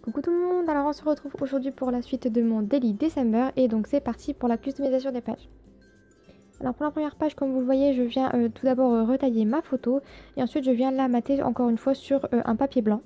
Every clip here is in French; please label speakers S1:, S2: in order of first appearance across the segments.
S1: Coucou tout le monde, alors on se retrouve aujourd'hui pour la suite de mon Daily December et donc c'est parti pour la customisation des pages. Alors pour la première page, comme vous le voyez, je viens tout d'abord retailler ma photo et ensuite je viens la mater encore une fois sur un papier blanc.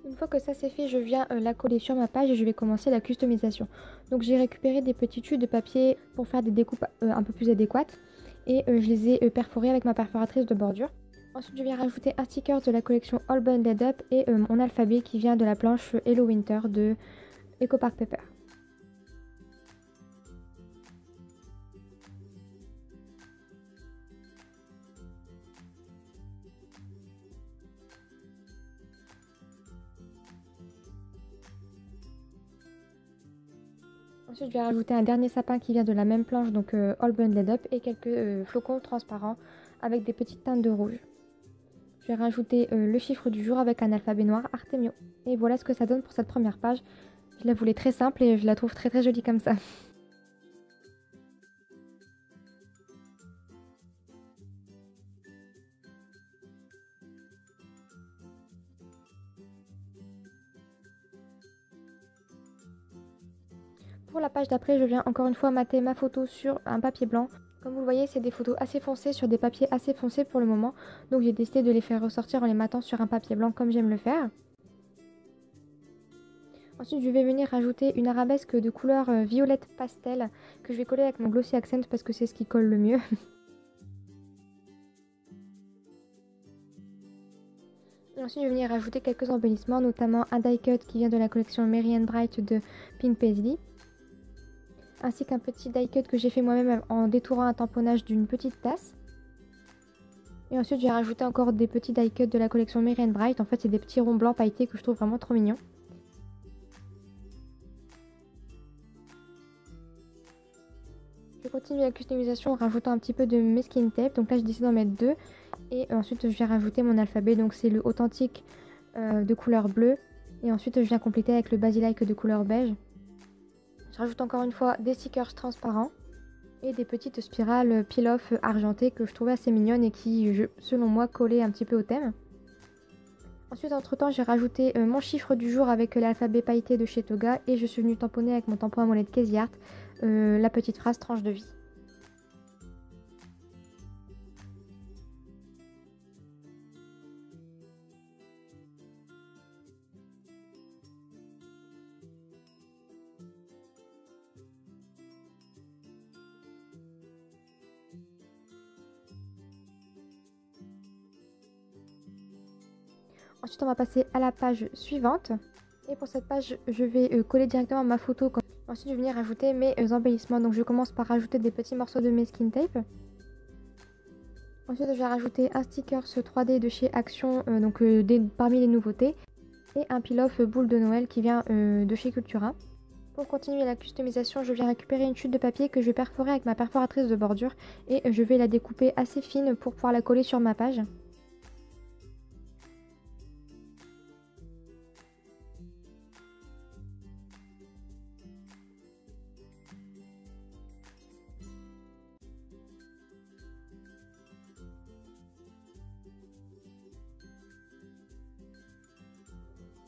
S1: Une fois que ça c'est fait, je viens la coller sur ma page et je vais commencer la customisation. Donc j'ai récupéré des petits tubes de papier pour faire des découpes un peu plus adéquates et je les ai perforés avec ma perforatrice de bordure. Ensuite, je viens rajouter un sticker de la collection All Bundled Up et mon alphabet qui vient de la planche Hello Winter de Eco Park Paper. Ensuite, je vais rajouter un dernier sapin qui vient de la même planche, donc All Bundled Up, et quelques flocons transparents avec des petites teintes de rouge. Je vais rajouter le chiffre du jour avec un alphabet noir Artemio. Et voilà ce que ça donne pour cette première page. Je la voulais très simple et je la trouve très jolie comme ça. Pour la page d'après, je viens encore une fois mater ma photo sur un papier blanc. Comme vous le voyez, c'est des photos assez foncées sur des papiers assez foncés pour le moment. Donc j'ai décidé de les faire ressortir en les matant sur un papier blanc comme j'aime le faire. Ensuite, je vais venir rajouter une arabesque de couleur violette pastel que je vais coller avec mon Glossy Accent parce que c'est ce qui colle le mieux. Et ensuite, je vais venir rajouter quelques embellissements, notamment un die cut qui vient de la collection Merry and Bright de Pink Paisley, ainsi qu'un petit die cut que j'ai fait moi-même en détourant un tamponnage d'une petite tasse. Et ensuite, j'ai rajouté encore des petits die cuts de la collection Merry and Bright. En fait, c'est des petits ronds blancs pailletés que je trouve vraiment trop mignons. Je continue la customisation en rajoutant un petit peu de masking tape. Donc là, j'ai décidé d'en mettre deux. Et ensuite, je viens rajouter mon alphabet. Donc c'est le authentique de couleur bleue. Et ensuite, je viens compléter avec le Basilike de couleur beige. Je rajoute encore une fois des stickers transparents et des petites spirales peel-off argentées que je trouvais assez mignonnes et qui, selon moi, collaient un petit peu au thème. Ensuite, entre-temps, j'ai rajouté mon chiffre du jour avec l'alphabet pailleté de chez Toga et je suis venue tamponner avec mon tampon à molette Casey Art la petite phrase tranche de vie. Ensuite, on va passer à la page suivante. Et pour cette page, je vais coller directement ma photo. Ensuite, je vais venir ajouter mes embellissements. Donc, je commence par rajouter des petits morceaux de masking tape. Ensuite, je vais rajouter un sticker 3D de chez Action, parmi les nouveautés. Et un peel-off boule de Noël qui vient de chez Cultura. Pour continuer la customisation, je viens récupérer une chute de papier que je vais perforer avec ma perforatrice de bordure. Et je vais la découper assez fine pour pouvoir la coller sur ma page.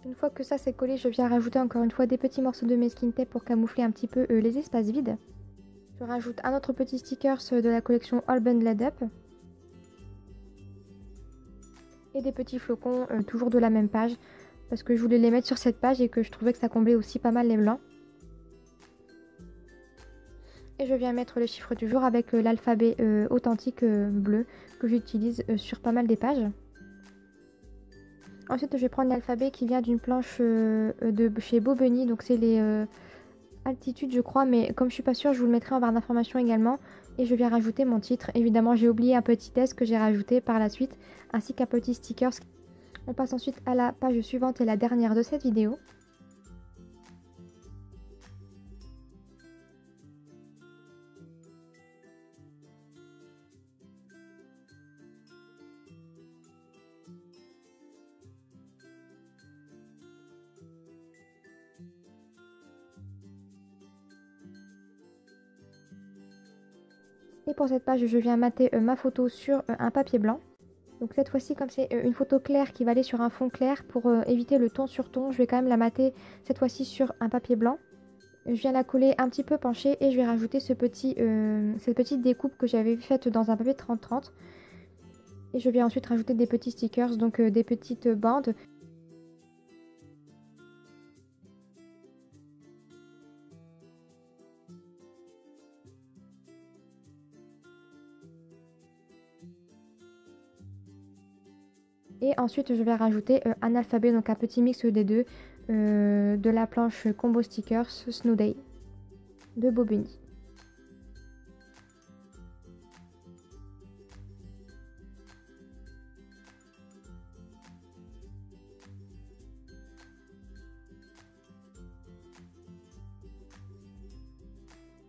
S1: Une fois que ça c'est collé, je viens rajouter encore une fois des petits morceaux de masking tape pour camoufler un petit peu les espaces vides. Je rajoute un autre petit sticker de la collection All Bundled Up. Et des petits flocons, toujours de la même page, parce que je voulais les mettre sur cette page et que je trouvais que ça comblait aussi pas mal les blancs. Et je viens mettre les chiffres du jour avec l'alphabet authentique bleu que j'utilise sur pas mal des pages. Ensuite, je vais prendre l'alphabet qui vient d'une planche de chez Beau Bunny, donc c'est les altitudes je crois, mais comme je suis pas sûre, je vous le mettrai en barre d'informations également. Et je viens rajouter mon titre. Évidemment, j'ai oublié un petit test que j'ai rajouté par la suite, ainsi qu'un petit sticker. On passe ensuite à la page suivante et la dernière de cette vidéo. Et pour cette page, je viens mater ma photo sur un papier blanc. Donc cette fois-ci, comme c'est une photo claire qui va aller sur un fond clair, pour éviter le ton sur ton, je vais quand même la mater cette fois-ci sur un papier blanc. Je viens la coller un petit peu penchée et je vais rajouter cette petite découpe que j'avais faite dans un papier 30-30. Et je viens ensuite rajouter des petits stickers, donc des petites bandes. Et ensuite, je vais rajouter un alphabet, donc un petit mix des deux, de la planche Combo Stickers Snow Day de Bobuni.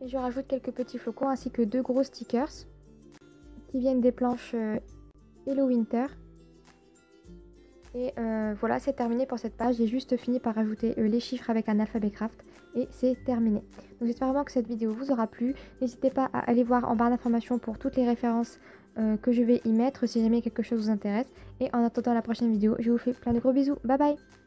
S1: Et je rajoute quelques petits flocons ainsi que deux gros stickers qui viennent des planches Hello Winter. Et voilà, c'est terminé pour cette page. J'ai juste fini par rajouter les chiffres avec un alphabet craft et c'est terminé. Donc j'espère vraiment que cette vidéo vous aura plu. N'hésitez pas à aller voir en barre d'informations pour toutes les références que je vais y mettre si jamais quelque chose vous intéresse. Et en attendant la prochaine vidéo, je vous fais plein de gros bisous. Bye bye!